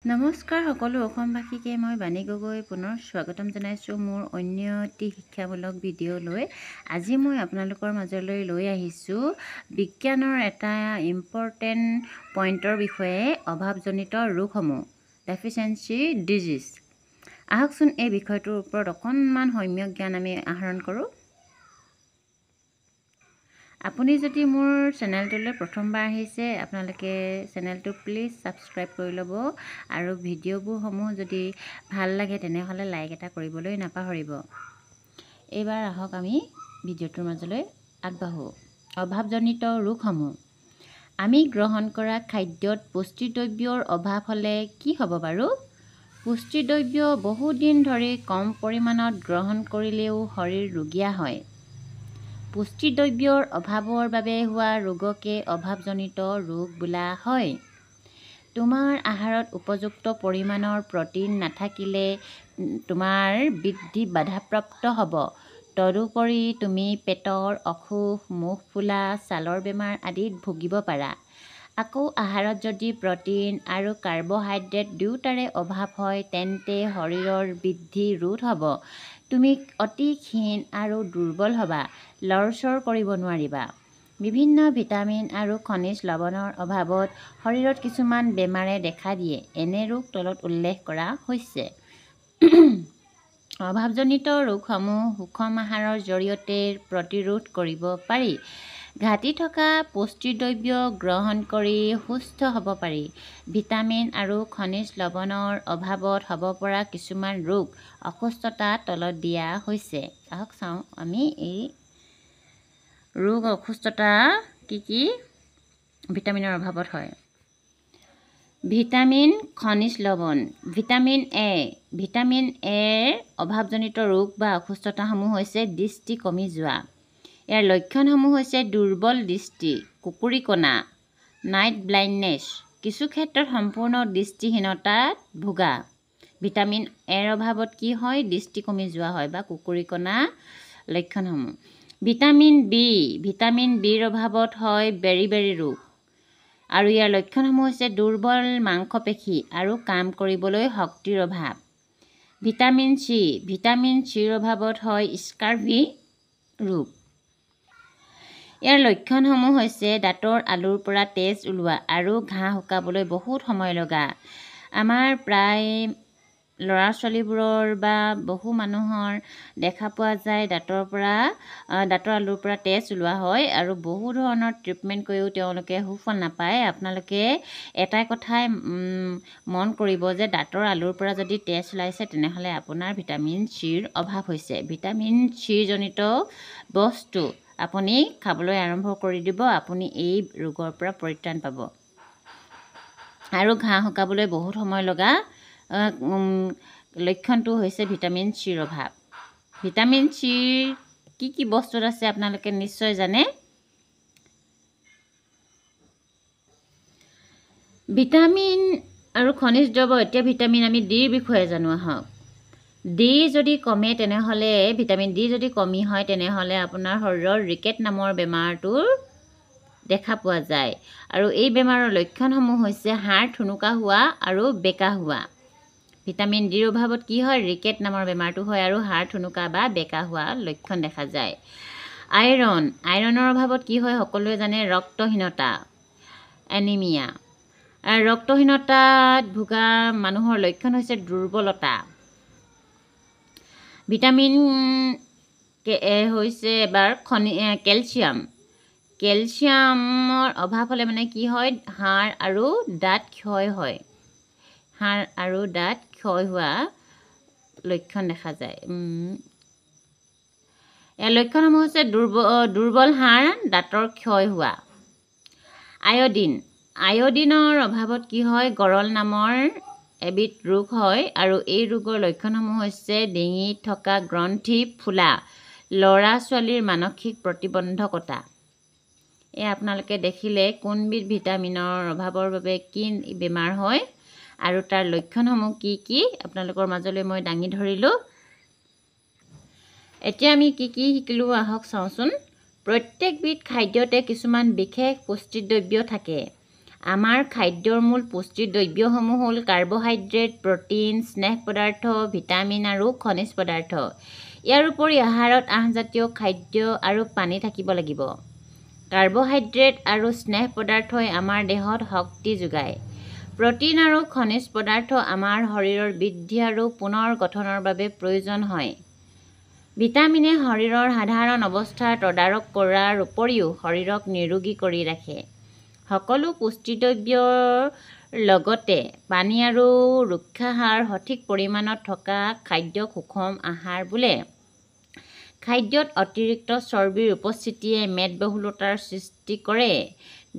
নমস্কাৰ সকলো অসমবাসীকে মই বাণী গগৈ পুনৰ স্বাগতম জনাইছোঁ মোৰ অন্য এটি শিক্ষামূলক ভিডিঅ'লৈ। আজি মই আপোনালোকৰ মাজলৈ লৈ আহিছোঁ বিজ্ঞানৰ এটা ইম্পৰ্টেণ্ট পইণ্টৰ বিষয়ে, অভাৱজনিত ৰোগসমূহ, ডেফিচিয়েঞ্চি ডিজিজ। আহকচোন এই বিষয়টোৰ ওপৰত অকণমান সম্যক জ্ঞান আমি আহৰণ কৰোঁ। আপুনি যদি মোৰ চেনেলটোলৈ প্ৰথমবাৰ আহিছে, আপোনালোকে চেনেলটো প্লিজ ছাবস্ক্ৰাইব কৰি ল'ব আৰু ভিডিঅ'বোৰসমূহ যদি ভাল লাগে তেনেহ'লে লাইক এটা কৰিবলৈ নাপাহৰিব। এইবাৰ আহক আমি ভিডিঅ'টোৰ মাজলৈ আগবাঢ়োঁ। অভাৱজনিত ৰোগসমূহ। আমি গ্ৰহণ কৰা খাদ্যত পুষ্টিদ্ৰব্যৰ অভাৱ হ'লে কি হ'ব বাৰু? পুষ্টিদ্ৰব্য বহুদিন ধৰি কম পৰিমাণত গ্ৰহণ কৰিলেও শৰীৰ ৰোগীয়া হয়। পুষ্টিদ্ৰব্যৰ অভাৱৰ বাবে হোৱা ৰোগকে অভাৱজনিত ৰোগ বোলা হয়। তোমাৰ আহাৰত উপযুক্ত পৰিমাণৰ প্ৰ'টিন নাথাকিলে তোমাৰ বৃদ্ধি বাধাপ্ৰাপ্ত হ'ব। তদুপৰি তুমি পেটৰ অসুখ, মুখ ফুলা, ছালৰ বেমাৰ আদিত ভুগিব পাৰা। আকৌ আহাৰত যদি প্ৰ'টিন আৰু কাৰ্বহাইড্ৰেট দুয়োটাৰে অভাৱ হয় তেন্তে শৰীৰৰ বৃদ্ধি ৰোধ হ'ব। তুমি অতি ক্ষীণ আৰু দুৰ্বল হ'বা, লৰচৰ কৰিব নোৱাৰিবা। বিভিন্ন ভিটামিন আৰু খনিজ লৱণৰ অভাৱত শৰীৰত কিছুমান বেমাৰে দেখা দিয়ে। এনে ৰোগ তলত উল্লেখ কৰা হৈছে। অভাৱজনিত ৰোগসমূহ সুষম আহাৰৰ জৰিয়তে প্ৰতিৰোধ কৰিব পাৰি। ঘাটি থকা পুষ্টিদ্ৰব্য গ্ৰহণ কৰি সুস্থ হ'ব পাৰি। ভিটামিন আৰু খনিজ লৱণৰ অভাৱত হ'ব পৰা কিছুমান ৰোগ, অসুস্থতা তলত দিয়া হৈছে। আহক চাওঁ আমি এই ৰোগ অসুস্থতা কি ভিটামিনৰ অভাৱত হয়। ভিটামিন, খনিজ লৱণ। Vitamin A. ভিটামিন এৰ অভাৱজনিত ৰোগ বা অসুস্থতাসমূহ হৈছে দৃষ্টি কমি যোৱা। ইয়াৰ লক্ষণসমূহ হৈছে দুৰ্বল দৃষ্টি, কুকুৰিকণা, নাইট ব্লাইণ্ডনেছ, কিছু ক্ষেত্ৰত সম্পূৰ্ণ দৃষ্টিহীনতাত ভোগা। ভিটামিন এৰ অভাৱত কি হয়? দৃষ্টি কমি যোৱা হয় বা কুকুৰিকণা লক্ষণসমূহ। Vitamin B. ভিটামিন বিৰ অভাৱত হয় বেৰি-বেৰি ৰোগ আৰু ইয়াৰ লক্ষণসমূহ হৈছে দুৰ্বল মাংসপেশী আৰু কাম কৰিবলৈ শক্তিৰ অভাৱ। Vitamin C. ভিটামিন চিৰ অভাৱত হয় স্কাৰ্ভি ৰোগ। ইয়াৰ লক্ষণসমূহ হৈছে দাঁতৰ আলুৰ পৰা তেজ ওলোৱা আৰু ঘাঁ শুকাবলৈ বহুত সময় লগা। আমাৰ প্ৰায় ল'ৰা-ছোৱালীবোৰৰ বা বহু মানুহৰ দেখা পোৱা যায় দাঁতৰ আলুৰ পৰা তেজ ওলোৱা হয় আৰু বহু ধৰণৰ ট্ৰিটমেণ্ট কৰিও তেওঁলোকে সুফল নাপায়। আপোনালোকে এটা কথাই মন কৰিব যে দাঁতৰ আলুৰ পৰা যদি তেজ ওলাইছে তেনেহ'লে আপোনাৰ ভিটামিন চিৰ অভাৱ হৈছে। ভিটামিন চিজনিত বস্তু আপুনি খাবলৈ আৰম্ভ কৰি দিব, আপুনি এই ৰোগৰ পৰা পৰিত্ৰাণ পাব। আৰু ঘাঁ শুকাবলৈ বহুত সময় লগা লক্ষণটো হৈছে ভিটামিন চিৰ অভাৱ। ভিটামিন চিৰ কি বস্তুত আছে আপোনালোকে নিশ্চয় জানে। ভিটামিন আৰু খনিজ দ্ৰব্য। এতিয়া ভিটামিন আমি ডিৰ বিষয়ে জানো আহক। ডি যদি কমে তেনেহ'লে ভিটামিন ডি যদি কমি হয় তেনেহ'লে আপোনাৰ শৰীৰৰ ৰিকেট নামৰ বেমাৰটোৰ দেখা পোৱা যায় আৰু এই বেমাৰৰ লক্ষণসমূহ হৈছে হাড় ঠুনুকা হোৱা আৰু বেকা হোৱা। ভিটামিন ডিৰ অভাৱত কি হয়? ৰিকেট নামৰ বেমাৰটো হয় আৰু হাড় ঠুনুকা বা বেকা হোৱা লক্ষণ দেখা যায়। আইৰণ। আইৰণৰ অভাৱত কি হয়? সকলোৱে জানে ৰক্তহীনতা, এনিমিয়া। ৰক্তহীনতাত ভোগা মানুহৰ লক্ষণ হৈছে দুৰ্বলতা। ভিটামিন হৈছে এবাৰ কেলছিয়াম। কেলছিয়ামৰ অভাৱ হ'লে মানে কি হয়? হাড় আৰু দাঁত ক্ষয় হয়। হাড় আৰু দাঁত ক্ষয় হোৱা লক্ষণ দেখা যায়। ইয়াৰ লক্ষণসমূহ হৈছে দুৰ্বল হাড়, দাঁতৰ ক্ষয় হোৱা। আয়ডিন। আয়ডিনৰ অভাৱত কি হয়? গৰল নামৰ এবিধ ৰোগ হয় আৰু এই ৰোগৰ লক্ষণসমূহ হৈছে ডিঙিত থকা গ্ৰন্থি ফুলা, ল'ৰা-ছোৱালীৰ মানসিক প্ৰতিবন্ধকতা। এই আপোনালোকে দেখিলে কোনবিধ ভিটামিনৰ অভাৱৰ বাবে কি বেমাৰ হয় আৰু তাৰ লক্ষণসমূহ কি আপোনালোকৰ মাজলৈ মই দাঙি ধৰিলোঁ। এতিয়া আমি কি শিকিলোঁ আহক চাওঁচোন। প্ৰত্যেকবিধ খাদ্যতে কিছুমান বিশেষ পুষ্টিদ্ৰব্য থাকে আমাৰ খাদ্যৰ মূল পুষ্টি দ্ৰব্যসমূহ হ'ল কাৰ্বহাইড্ৰেট, প্ৰ'টিন, স্নেহ পদাৰ্থ, ভিটামিন আৰু খনিজ পদাৰ্থ। ইয়াৰ উপৰি আহাৰত আঁহজাতীয় খাদ্য আৰু পানী থাকিব লাগিব। কাৰ্বহাইড্ৰেট আৰু স্নেহ পদাৰ্থই আমাৰ দেহত শক্তি যোগায়। প্ৰ'টিন আৰু খনিজ পদাৰ্থ আমাৰ শৰীৰৰ বৃদ্ধি আৰু পুনৰ গঠনৰ বাবে প্ৰয়োজন হয়। ভিটামিনে শৰীৰৰ সাধাৰণ অৱস্থা তদাৰক কৰাৰ উপৰিও শৰীৰক নিৰোগী কৰি ৰাখে। সকলো পুষ্টিদ্ৰব্যৰ লগতে পানী আৰু ৰক্ষাহাৰ সঠিক পৰিমাণত থকা খাদ্যক সুষম আহাৰ বোলে। খাদ্যত অতিৰিক্ত চৰ্বিৰ উপস্থিতিয়ে মেদবহুলতাৰ সৃষ্টি কৰে।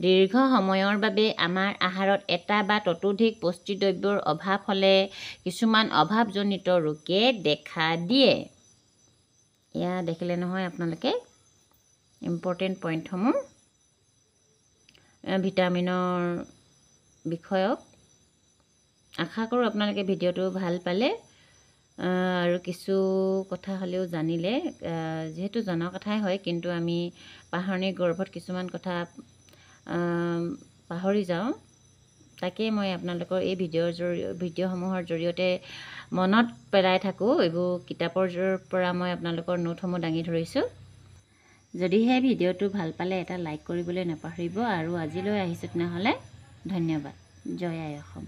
দীৰ্ঘ সময়ৰ বাবে আমাৰ আহাৰত এটা বা ততোধিক পুষ্টিদ্ৰব্যৰ অভাৱ হ'লে কিছুমান অভাৱজনিত ৰোগে দেখা দিয়ে। এয়া দেখিলে নহয় আপোনালোকে ইম্পৰ্টেণ্ট পইণ্টসমূহ ভিটামিনৰ বিষয়ক। আশা কৰোঁ আপোনালোকে ভিডিঅ'টো ভাল পালে আৰু কিছু কথা হ'লেও জানিলে। যিহেতু জনা কথাই হয়, কিন্তু আমি পাহৰণিৰ গৰ্ভত কিছুমান কথা পাহৰি যাওঁ। তাকেই মই আপোনালোকৰ এই ভিডিঅ'সমূহৰ জৰিয়তে মনত পেলাই থাকোঁ। এইবোৰ কিতাপৰ পৰা মই আপোনালোকৰ নোটসমূহ দাঙি ধৰিছোঁ। যদিহে ভিডিঅ'টো ভাল পালে এটা লাইক কৰিবলৈ নাপাহৰিব। আৰু আজিলৈ আহিছোঁ তেনেহ'লে ধন্যবাদ। জয় আই অসম।